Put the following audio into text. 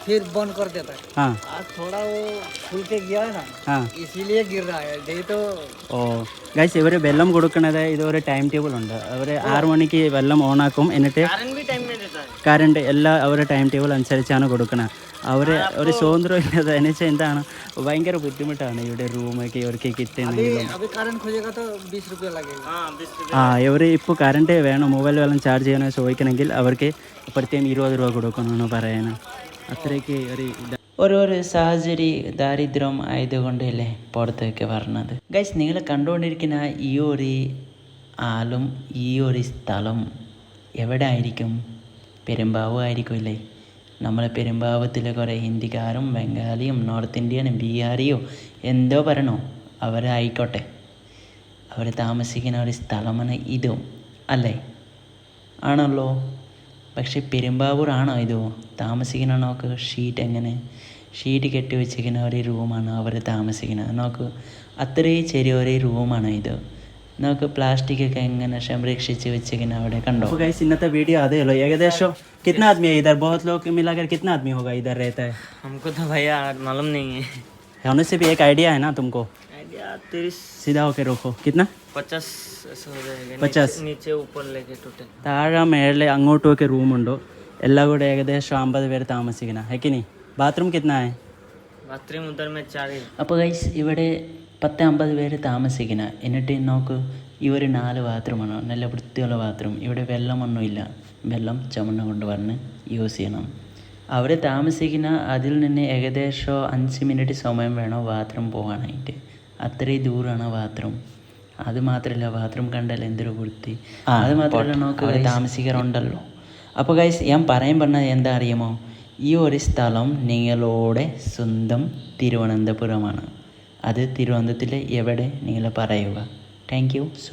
फिर बंद कर देता है। हाँ आज थोड़ा वो खुल के गया है ना, हाँ इसीलिए गिर रहा है, नहीं तो ഓ ഗൈസ് ഇവർ വെള്ളം കൊടുക്കണത് ഇതൊരു ടൈം ടേബിൾ ഉണ്ട്. അവർ 6 മണിക്ക് വെള്ളം ഓണാക്കും, എന്നിട്ട് कारण भी टाइम में देता है। കറണ്ട് എല്ലാം അവരുടെ ടൈം ടേബിൾ അനുസരിച്ചാണ് കൊടുക്കുന്നത്. അവർ ഒരു സ്വാതന്ത്ര്യം ഇല്ലാതെ എന്നുവെച്ചാൽ എന്താണ് ഭയങ്കര ബുദ്ധിമുട്ടാണ് ഇവിടെ റൂമൊക്കെ ഇവർക്ക് കിട്ടുന്നെങ്കിലും. अभी कारण खोजेगा तो 20 रुपया लगेगा। हाँ 20 रुपया। ആ ഇവർ ഇപ്പോൾ കറണ്ട് വേണം മൊബൈൽ വെള്ളം ചാർജ് ചെയ്യാനോ ചോദിക്കണമെങ്കിൽ അവർക്ക് പ്രത്യേകം 20 രൂപ കൊടുക്കണമെന്ന് പറയുന്നത്. അത്രയ്ക്ക് ഒരു ഓരോരോ സാഹചര്യം ദാരിദ്ര്യം ആയതുകൊണ്ടല്ലേ പുറത്തേക്ക് പറഞ്ഞത്. ഗൈസ് നിങ്ങൾ കണ്ടുകൊണ്ടിരിക്കുന്ന ഈ ഒരു ആളും ഈ ഒരു സ്ഥലം എവിടെ ആയിരിക്കും? പെരുമ്പാവൂർ ആയിരിക്കുമല്ലേ. നമ്മളെ പെരുമ്പാവത്തിലെ കുറേ ഹിന്ദിക്കാരും ബംഗാളിയും നോർത്ത് ഇന്ത്യനും ബീഹാറിയോ എന്തോ പറയണോ അവരായിക്കോട്ടെ, അവർ താമസിക്കുന്ന ഒരു സ്ഥലമാണ് ഇതും അല്ലേ? ആണല്ലോ. പക്ഷെ പെരുമ്പാവൂർ ആണോ ഇത്? താമസിക്കുന്ന നോക്ക് ഷീറ്റ് എങ്ങനെ ഷീറ്റ് കെട്ടി വെച്ചിരിക്കുന്ന ഒരു റൂമാണ് അവർ താമസിക്കുന്നത്. നോക്ക് അത്രയും ചെറിയൊരു റൂമാണ് ഇത്. നമുക്ക് പ്ലാസ്റ്റിക് ഒക്കെ എങ്ങനെ സംരക്ഷിച്ച് വെച്ചിരിക്കുന്ന അവിടെ കണ്ടോ. ഗൈസ് ഇന്നത്തെ വീഡിയോ അതേ ഉള്ളൂ. ഏകദേശം कितना आदमी है इधर? बहुत लोग मिलाकर कितना आदमी होगा इधर रहता है? हमको तो भैया मालूम नहीं है। होने से भी एक आइडिया है ना तुमको? आइडिया 30 सीधा होके रखो. कितना? 50 ऐसा हो जाएगा। 50 नीचे ऊपर लेके टोटल താഴെ മേളിൽ അങ്ങോട്ടുമൊക്കെ റൂമുണ്ടോ. എല്ലാം കൂടെ ഏകദേശം 50 പേര് താമസിക്കണം. ഹെക്കിനി ബാത്റൂം കിतना है? बाथरूम उधर में 4 है। അപ്പോൾ ഗൈസ് ഇവിടെ 10-50 പേര് താമസിക്കണം. എന്നിട്ട് നോക്ക് ഇവർ 4 ബാത്റൂമാണ്, നല്ല വൃത്തിയുള്ള ബാത്റൂം. ഇവിടെ വെള്ളമൊന്നുമില്ല, വെള്ളം ചുമന്ന് കൊണ്ട് വന്ന് യൂസ് ചെയ്യണം. അവർ താമസിക്കുന്ന അതിൽ നിന്ന് ഏകദേശം 5 മിനിറ്റ് സമയം വേണം ബാത്റൂം പോകാനായിട്ട്. അത്രയും ദൂരമാണ് ബാത്റൂം. അത് മാത്രമല്ല ബാത്റൂം കണ്ടാൽ എന്തൊരു വൃത്തി. അത് മാത്രമല്ല നോക്ക് താമസിക്കാറുണ്ടല്ലോ. അപ്പോൾ ഗൈസ് ഞാൻ പറയാൻ പറഞ്ഞത് എന്താ അറിയുമോ? ഈ ഒരു സ്ഥലം നിങ്ങളുടെ സ്വന്തം തിരുവനന്തപുരമാണ്. അത് തിരുവനന്തപുരത്തിൽ എവിടെ നിങ്ങൾ പറയുക. Thank you so